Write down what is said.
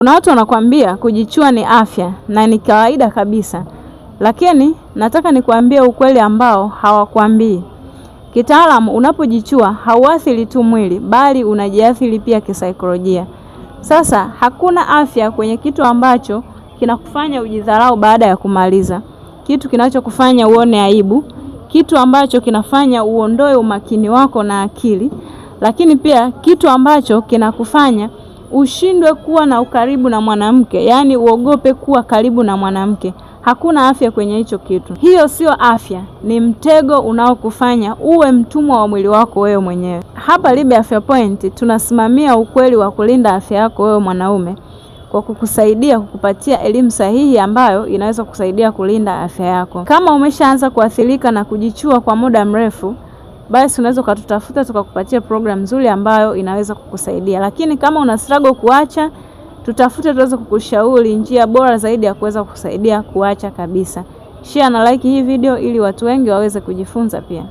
Kuna watu wanakuambia kujichua ni afya na ni kawaida kabisa. Lakini nataka nikuambie ukweli ambao hawakuambii. Kitaalamu unapojichua hauathiri tu mwili bali unajiathiri pia kisaikolojia. Sasa hakuna afya kwenye kitu ambacho kinakufanya ujidharau baada ya kumaliza. Kitu kinachokufanya uone aibu, kitu ambacho kinafanya uondoe umakini wako na akili, lakini pia kitu ambacho kinakufanya ushindwe kuwa na ukaribu na mwanamke, yani uogope kuwa karibu na mwanamke. Hakuna afya kwenye hicho kitu. Hiyo sio afya, ni mtego unaokufanya uwe mtumwa wa mwili wako wewe mwenyewe. Hapa Libe Afya Point tunasimamia ukweli wa kulinda afya yako wewe mwanaume kwa kukusaidia kukupatia elimu sahihi ambayo inaweza kusaidia kulinda afya yako. Kama umeshaanza kuathirika na kujichua kwa muda mrefu, basi unaweza ukatutafuta tukakupatia program nzuri ambayo inaweza kukusaidia. Lakini kama una struggle kuacha, tutafute tuweze kukushauri njia bora zaidi ya kuweza kukusaidia kuacha kabisa. Share na like hii video ili watu wengi waweze kujifunza pia.